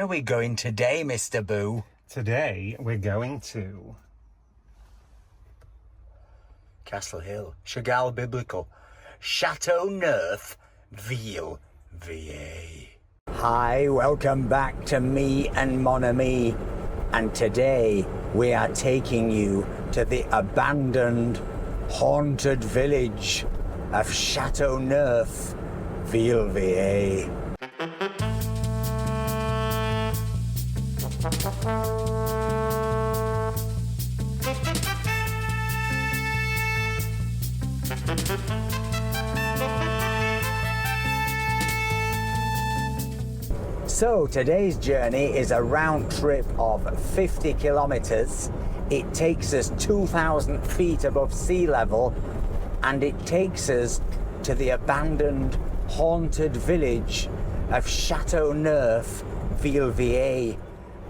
Where are we going today, Mr. Boo? Today we're going to Castle Hill, Chagall Biblical, Chateauneuf, Ville, VA. Hi, welcome back to me and Mon Ami. And today we are taking you to the abandoned, haunted village of Chateauneuf, Ville, VA. So today's journey is a round trip of 50 kilometers. It takes us 2,000 feet above sea level, and it takes us to the abandoned, haunted village of Chateauneuf, Ville, VA,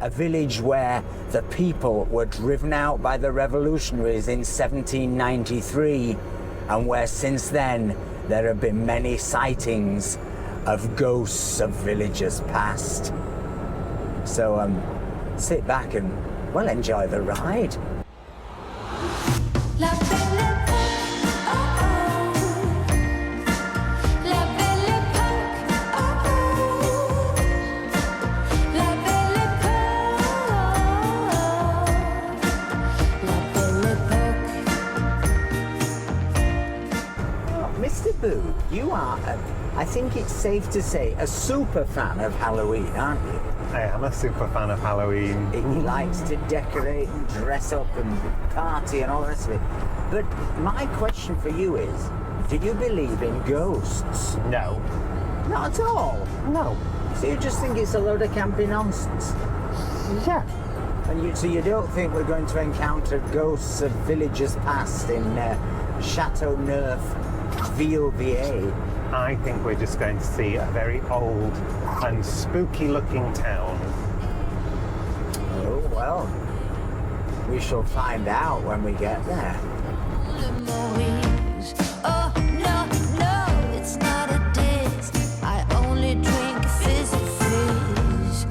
a village where the people were driven out by the revolutionaries in 1793, and where since then there have been many sightings of ghosts of villagers past. So sit back and, well, enjoy the ride. Mr. Boo, you are, I think it's safe to say, a super fan of Halloween, aren't you? I am a super fan of Halloween. He likes to decorate and dress up and party and all the rest of it. But my question for you is, do you believe in ghosts? No. Not at all? No. So you just think it's a load of campy nonsense? Yeah. And so you don't think we're going to encounter ghosts of villagers past in Chateauneuf, Ville, VA? I think we're just going to see a very old and spooky looking town. Oh, well, we shall find out when we get there. Oh, no, no, it's not a diss. I only drink fizzy fizz.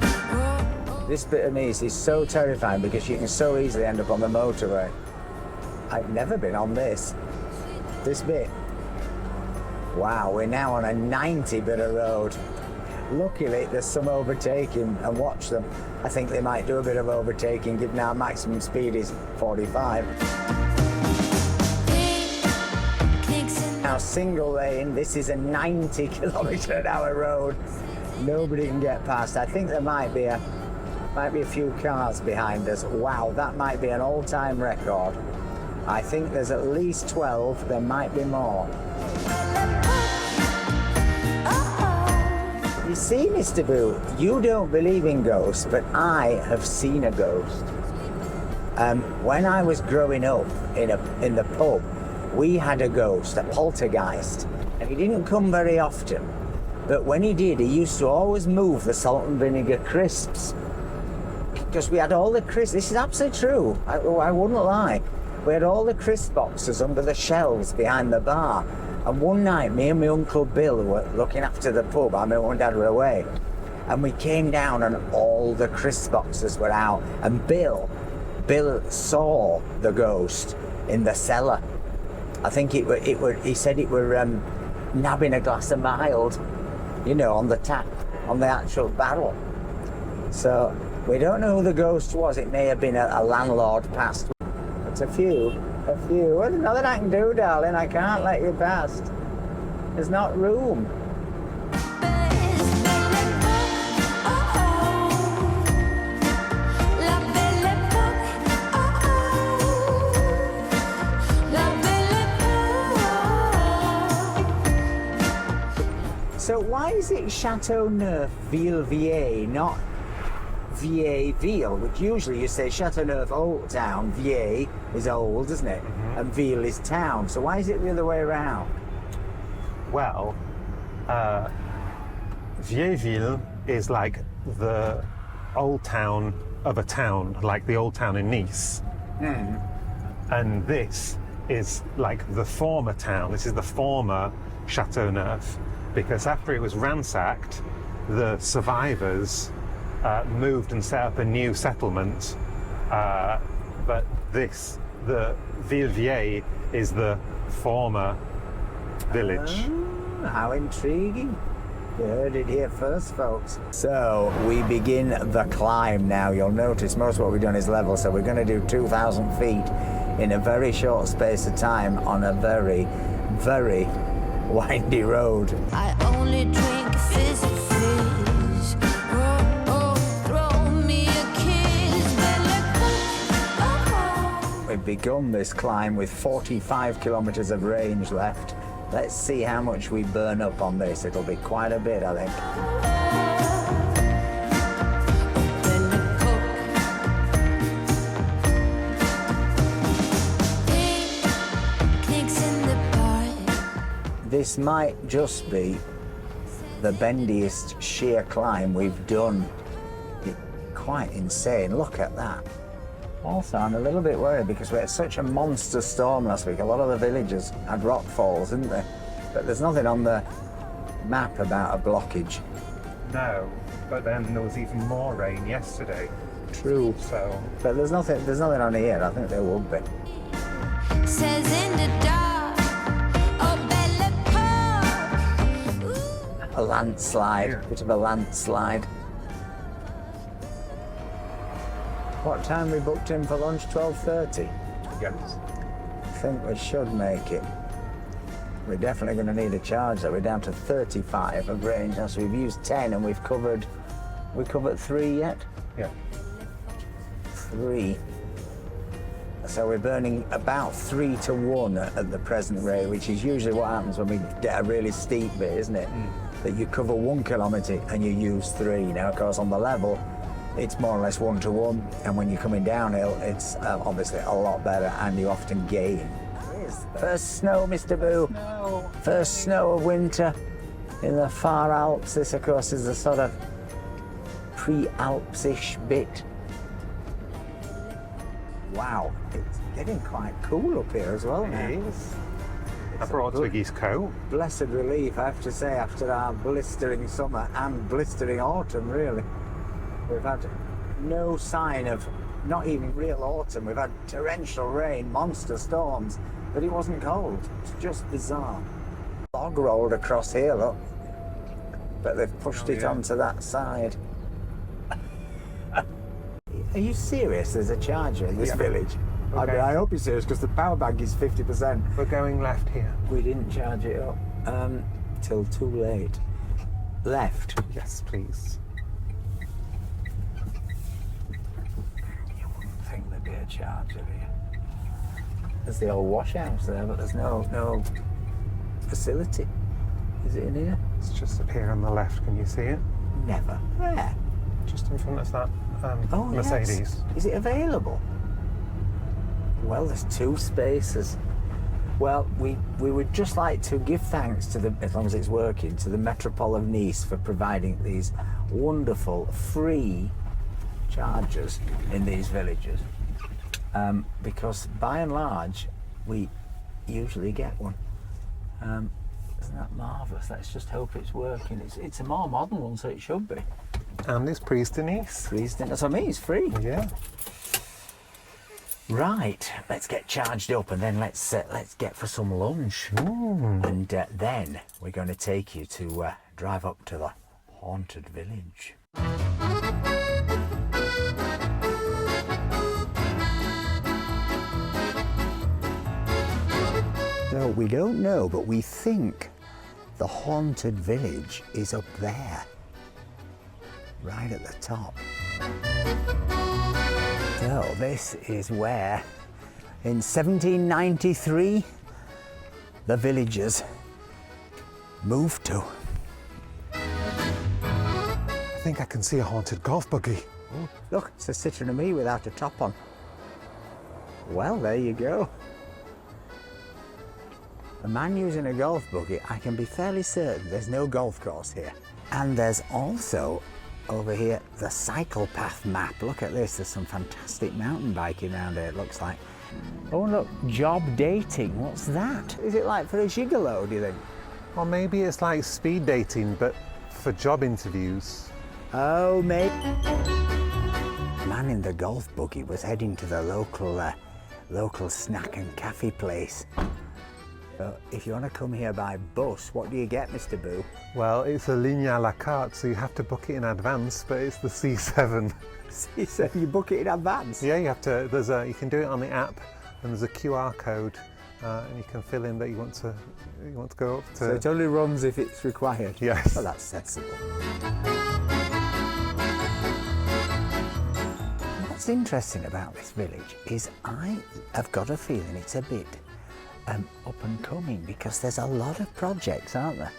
This bit of Nice is so terrifying because you can so easily end up on the motorway. I've never been on this bit. Wow, we're now on a 90 bit of road. Luckily, there's some overtaking, and watch them. I think they might do a bit of overtaking, given our maximum speed is 45. Now, single lane, this is a 90 kilometre an hour road. Nobody can get past. I think there might be a few cars behind us. Wow, that might be an all-time record. I think there's at least 12, there might be more. You see, Mr. Boo, you don't believe in ghosts, but I have seen a ghost. When I was growing up in the pub, we had a ghost, a poltergeist, and he didn't come very often. But when he did, he used to always move the salt and vinegar crisps. Because we had all the crisps, this is absolutely true, I wouldn't lie. We had all the crisp boxes under the shelves behind the bar. And one night, me and my Uncle Bill were looking after the pub. My mum and dad were away. And we came down and all the crisp boxes were out. And Bill saw the ghost in the cellar. I think he said it were nabbing a glass of mild, you know, on the tap, on the actual barrel. So we don't know who the ghost was. It may have been a landlord past. But a few. Well, there's nothing I can do, darling. I can't let you past. There's not room. So why is it Chateauneuf, Ville, VA, not VA, Ville, which usually you say Chateauneuf, old town, VA is old, isn't it? Mm-hmm. And Ville is town. So why is it the other way around? Well, Ville is like the old town of a town, like the old town in Nice. Mm. And this is like the former town. This is the former Chateauneuf, because after it was ransacked, the survivors moved and set up a new settlement. But this, the Ville, is the former village. Oh, how intriguing. You heard it here first, folks. So we begin the climb now. You'll notice most of what we've done is level, so we're going to do 2,000 feet in a very short space of time on a very, very windy road. I only drink fizzy fizz. Oh, oh, throw me a kiss. We've begun this climb with 45 kilometers of range left. Let's see how much we burn up on this. It'll be quite a bit, I think. This might just be the bendiest sheer climb we've done. It's quite insane. Look at that. Also, I'm a little bit worried because we had such a monster storm last week. A lot of the villages had rock falls, didn't they? But there's nothing on the map about a blockage. No, but then there was even more rain yesterday. True. So, But there's nothing on here. I think there would be. Says in the dark, oh, Belle Époque. A landslide. Yeah. Bit of a landslide. What time we booked in for lunch? 12:30. yes. I think we should make it. We're definitely going to need a charge though. We're down to 35 of range now, so we've used 10 and we covered 3 yet? Yeah. 3. So we're burning about 3 to 1 at the present rate, which is usually what happens when we get a really steep bit, isn't it? That you cover 1 kilometre and you use 3. Now, of course, on the level, it's more or less 1 to 1, and when you're coming downhill, it's obviously a lot better, and you often gain. First snow, Mr. Boo. No. First snow of winter in the far Alps. This, of course, is the sort of pre-Alps-ish bit. Wow, it's getting quite cool up here as well now. It is. I It's a brought good- Twiggy's coat. Blessed relief, I have to say, after our blistering summer and blistering autumn, really. We've had no sign of, not even real autumn. We've had torrential rain, monster storms, but it wasn't cold. It's just bizarre. Log rolled across here, look. But they've pushed it yeah. onto that side. Are you serious? There's a charger in this Yeah. village? Okay. I hope you're serious, because the power bank is 50%. We're going left here. We didn't charge it up till too late. Left. Yes, please. You wouldn't think there'd be a charger here. There's the old wash house there, but there's no facility. Is it in here? It's just up here on the left. Can you see it? Never. Where? Just in front of that Oh, Mercedes. yes. Is it available? Well, there's 2 spaces. Well, we would just like to give thanks to the, as long as it's working, to the Metropole of Nice for providing these wonderful free chargers in these villages. Because by and large, we usually get one. Isn't that marvellous? Let's just hope it's working. It's a more modern one, so it should be. And it's Prise de Nice. Please, that's what I mean, it's free. Yeah. Right, let's get charged up and then let's get for some lunch. And then we're going to take you to drive up to the haunted village. So we don't know, but we think the haunted village is up there, right at the top. So this is where, in 1793, the villagers moved to. I think I can see a haunted golf buggy. Oh, look, it's a Citroen me without a top on. Well, there you go. A man using a golf buggy, I can be fairly certain there's no golf course here. And there's also, over here, the cycle path map. Look at this, there's some fantastic mountain biking around here, it looks like. Oh look, job dating, what's that? Is it like for a gigolo, do you think? Or maybe it's like speed dating, but for job interviews. Oh, mate. Man in the golf buggy was heading to the local snack and cafe place. So if you want to come here by bus, what do you get, Mr. Boo? Well, it's a ligne à la carte, so you have to book it in advance, but it's the C7. C7, you book it in advance? Yeah, you have to. You can do it on the app, and there's a QR code, and you can fill in that you want to go up to. So it only runs if it's required? Yes. Well, that's sensible. What's interesting about this village is I have got a feeling it's a bit up and coming, because there's a lot of projects, aren't there?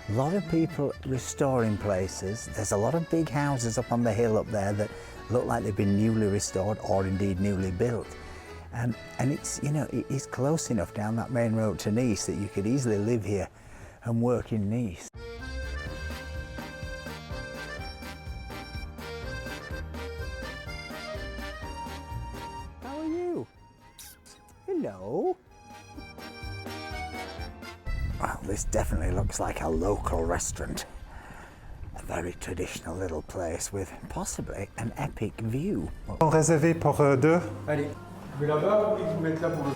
A lot of people restoring places. There's a lot of big houses up on the hill up there that look like they've been newly restored or indeed newly built. And it's, you know, it is close enough down that main road to Nice that you could easily live here and work in Nice. How are you? Hello. Well, this definitely looks like a local restaurant. A very traditional little place with possibly an epic view. Réservé pour deux. Allez, je vais là-bas et vous mettre là pour le...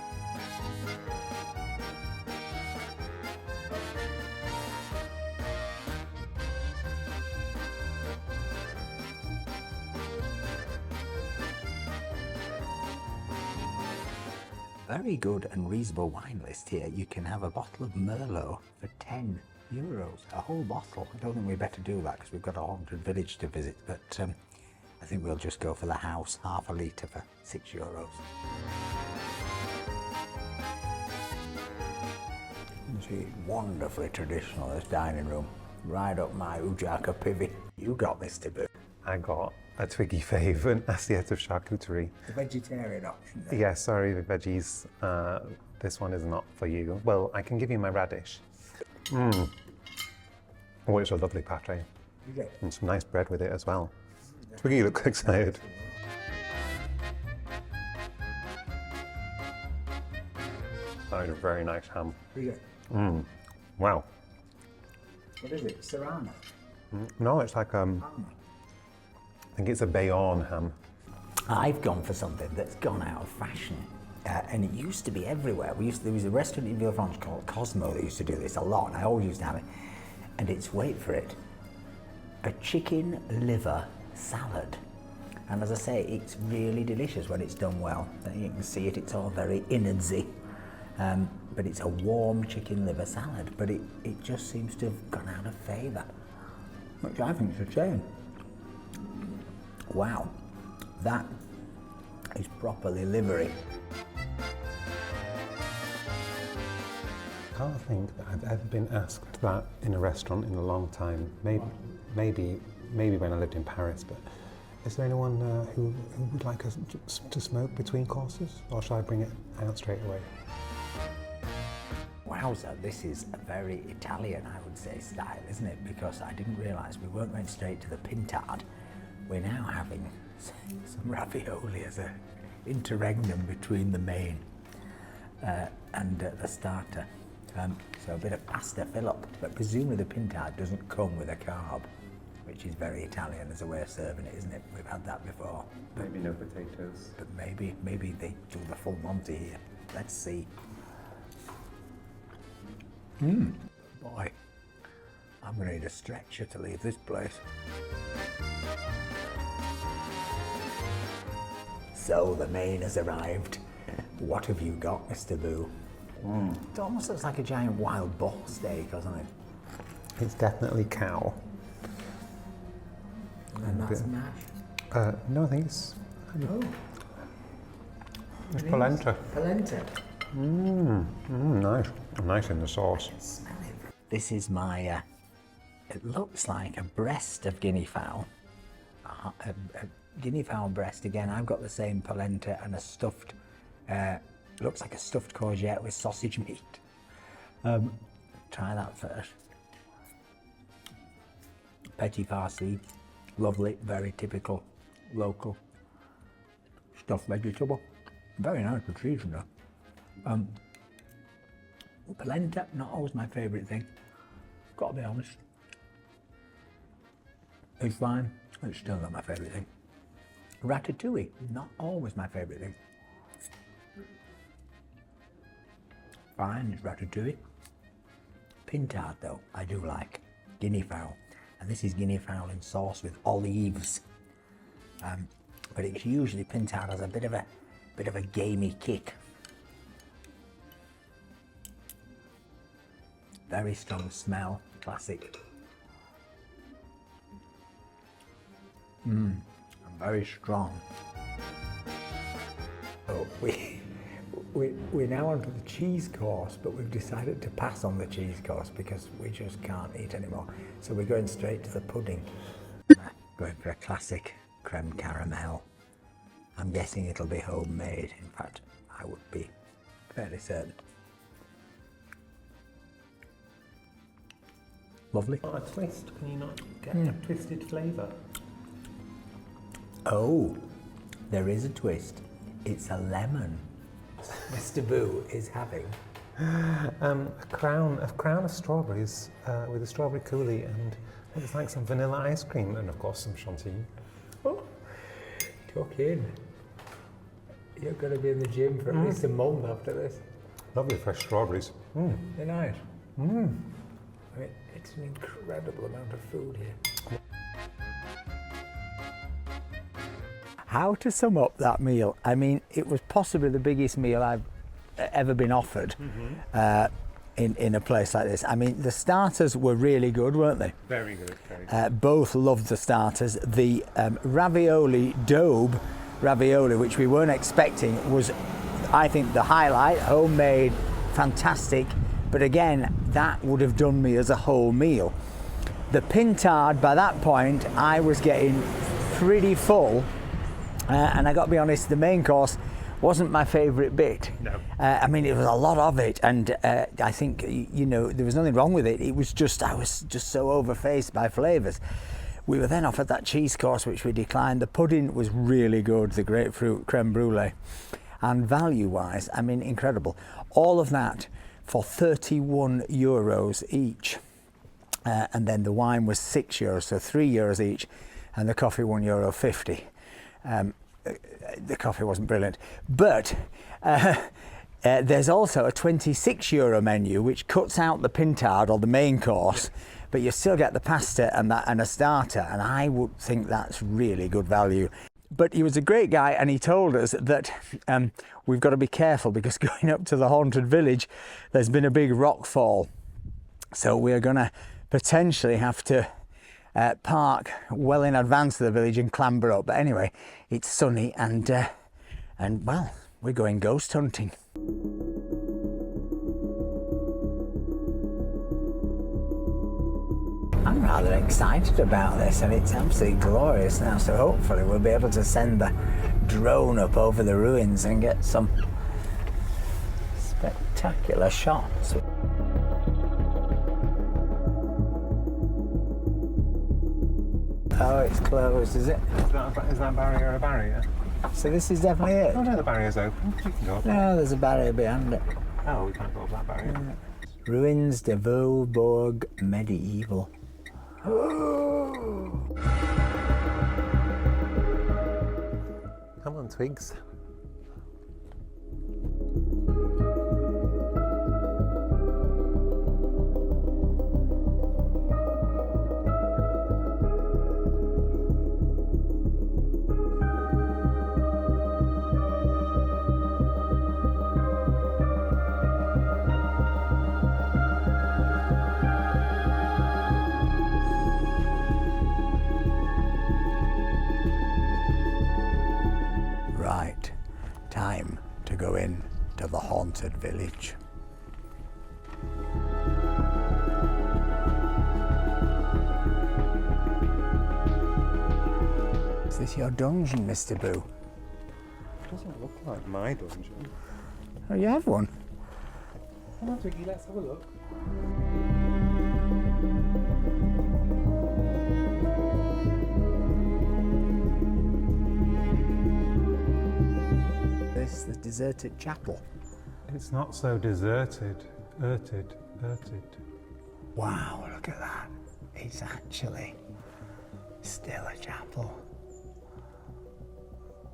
Very good and reasonable wine list here. You can have a bottle of Merlot for €10. A whole bottle. I don't think we better do that because we've got a haunted village to visit, but I think we'll just go for the house, half a litre for €6. See, wonderfully traditional, this dining room. Right up my Ujaka pivot. You got this, Mr. I got a Twiggy fave, an assiette of charcuterie. The vegetarian option there. Yeah, sorry, the veggies. This one is not for you. Well, I can give you my radish. Oh, it's a lovely pate. And some nice bread with it as well. Twiggy looks excited. That is a very nice ham. Wow. What is it? Serrano? No, it's like, I think it's a Bayonne ham. I've gone for something that's gone out of fashion. And it used to be everywhere. There was a restaurant in Ville called Cosmo that used to do this a lot, and I always used to have it. And it's, wait for it, a chicken liver salad. And as I say, it's really delicious when it's done well. You can see it, it's all very innardsy. But it's a warm chicken liver salad, but it just seems to have gone out of favour, which I think is a shame. Wow, that is properly livery. I can't think that I've ever been asked that in a restaurant in a long time. Maybe when I lived in Paris, but is there anyone who would like us to smoke between courses, or shall I bring it out straight away? Wowza, this is a very Italian, I would say, style, isn't it? Because I didn't realise we weren't going straight to the pintade. We're now having some ravioli as an interregnum between the main and the starter. So a bit of pasta fill-up, but presumably the pintade doesn't come with a carb, which is very Italian as a way of serving it, isn't it? We've had that before. Maybe no potatoes. But maybe they do the full Monty here. Let's see. Boy, I'm going to need a stretcher to leave this place. So the main has arrived. What have you got, Mr. Boo? It almost looks like a giant wild boar steak, doesn't it? It's definitely cow. And that's mash. No, I think it's It's polenta. polenta. Nice. Nice in the sauce. Smell it. This is my, it looks like a breast of guinea fowl. A guinea fowl breast again. I've got the same polenta and a stuffed, looks like a stuffed courgette with sausage meat. Try that first. Petit farci, lovely, very typical, local stuffed vegetable. Very nice with cheese in there. Polenta, not always my favourite thing, gotta be honest. It's fine. It's still not my favourite thing. Ratatouille, not always my favourite thing. Fine, it's ratatouille. Pintard though, I do like. Guinea fowl. And this is guinea fowl in sauce with olives. But it's usually pintard has a bit of a gamey kick. Very strong smell, classic. And very strong. So we're now onto the cheese course, but we've decided to pass on the cheese course because we just can't eat anymore. So we're going straight to the pudding. Going for a classic creme caramel. I'm guessing it'll be homemade. In fact, I would be fairly certain. Lovely. Not a twist. Can you not get a twisted flavour? Oh, there is a twist. It's a lemon. Mr. Boo is having A crown of strawberries with a strawberry coulis and it's like some vanilla ice cream and of course some chantilly. Oh, tuck in. You're going to be in the gym for at least a month after this. Lovely fresh strawberries. They're nice. I mean, it's an incredible amount of food here. How to sum up that meal? I mean, it was possibly the biggest meal I've ever been offered in a place like this. I mean, the starters were really good, weren't they? Very good, very good. Both loved the starters. The ravioli, daube ravioli, which we weren't expecting, was, I think, the highlight. Homemade, fantastic. But again, that would have done me as a whole meal. The pintard, by that point, I was getting pretty full. And I got to be honest, the main course wasn't my favourite bit. No. I mean, it was a lot of it, and I think, you know, there was nothing wrong with it. It was just, I was just so overfaced by flavours. We were then offered that cheese course, which we declined. The pudding was really good, the grapefruit creme brulee. And value-wise, I mean, incredible. All of that for €31 each. And then the wine was €6, so €3 each, and the coffee €1.50. The coffee wasn't brilliant, but there's also a €26 menu which cuts out the pintard or the main course, but you still get the pasta and a starter, and I would think that's really good value. But he was a great guy, and he told us that we've got to be careful because going up to the haunted village, there's been a big rock fall, so we're going to potentially have to park well in advance of the village and clamber up. But anyway, it's sunny and well, we're going ghost hunting. I'm rather excited about this, and it's absolutely glorious now, so hopefully we'll be able to send the drone up over the ruins and get some spectacular shots. Oh, it's closed, is it? Is that barrier a barrier? So this is definitely it? Oh no, the barrier's open. You can go up. No, there's a barrier behind it. Oh, we can't go up that barrier. Ruins de Vaubourg medieval. Come on, Twigs. Right, time to go in to the haunted village. Is this your dungeon, Mr. Boo? It doesn't look like my dungeon. Oh, you have one? Come on, Twiggy, let's have a look. This is the deserted chapel. It's not so deserted. Erted. Wow, look at that. It's actually Still a chapel.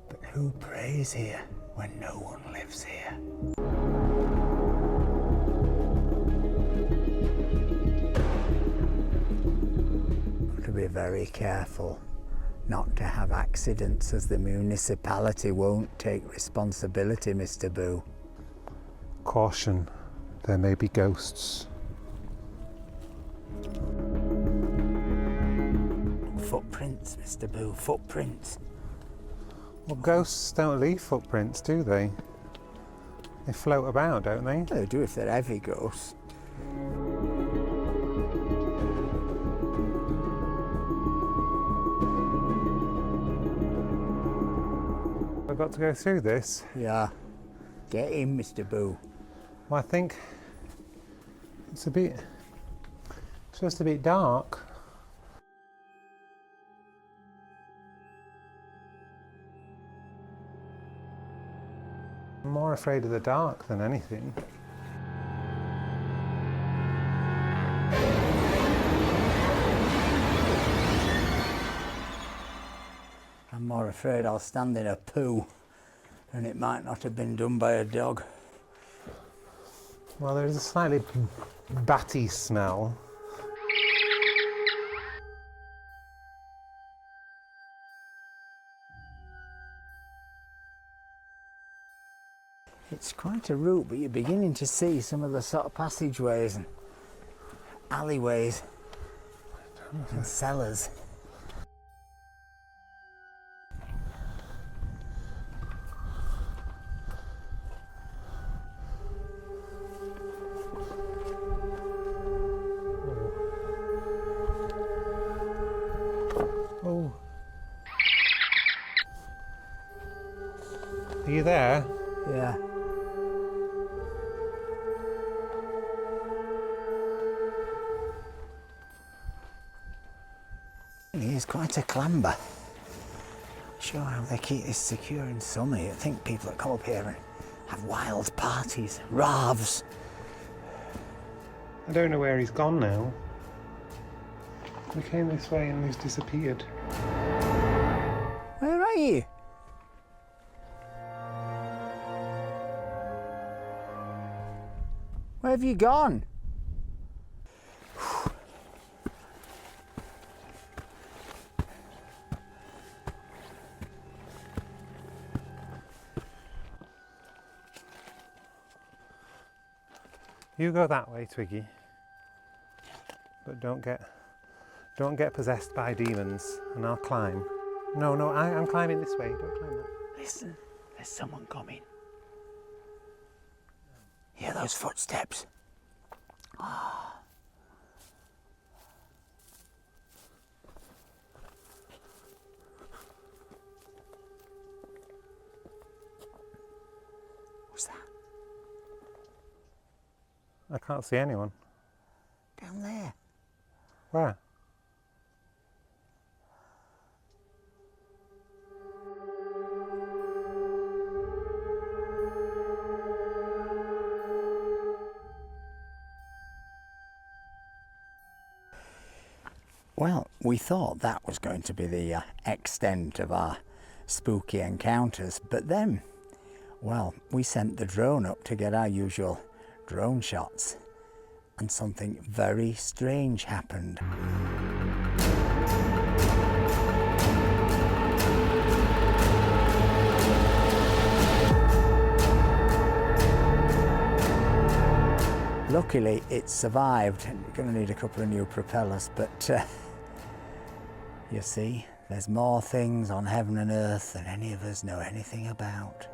But who prays here when no one lives here? To be very careful not to have accidents, as the municipality won't take responsibility, Mr. Boo. Caution, there may be ghosts. Footprints, Mr. Boo, footprints. Well, ghosts don't leave footprints, do they? They float about, don't they? They do if they're heavy ghosts. I've got to go through this. Yeah. Get in, Mr. Boo. Well, I think it's just a bit dark. I'm more afraid of the dark than anything. I'm more afraid I'll stand in a poo and it might not have been done by a dog. Well, there's a slightly batty smell. It's quite a route, but you're beginning to see some of the sort of passageways and alleyways and cellars. Oh. Are you there? Yeah. It's quite a clamber. Not sure how they keep this secure in summer. I think people that come up here and have wild parties, raves. I don't know where he's gone now. We came this way and he's disappeared. Where are you? Where have you gone? You go that way, Twiggy. But don't get possessed by demons, and I'll climb. No, I'm climbing this way. Don't climb that. Listen, there's someone coming. Hear those footsteps? Ah. What's that? I can't see anyone. Down there. Where? Well, we thought that was going to be the extent of our spooky encounters, but then, well, we sent the drone up to get our usual drone shots, and something very strange happened. Luckily, it survived. You're going to need a couple of new propellers, but you see, there's more things on heaven and earth than any of us know anything about.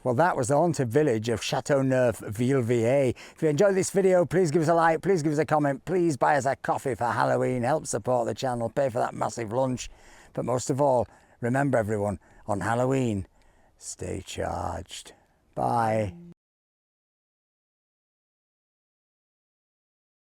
Well, that was the haunted village of Chateauneuf, Ville. If you enjoyed this video, please give us a like, please give us a comment, please buy us a coffee for Halloween, help support the channel, pay for that massive lunch. But most of all, remember everyone, on Halloween, stay charged. Bye.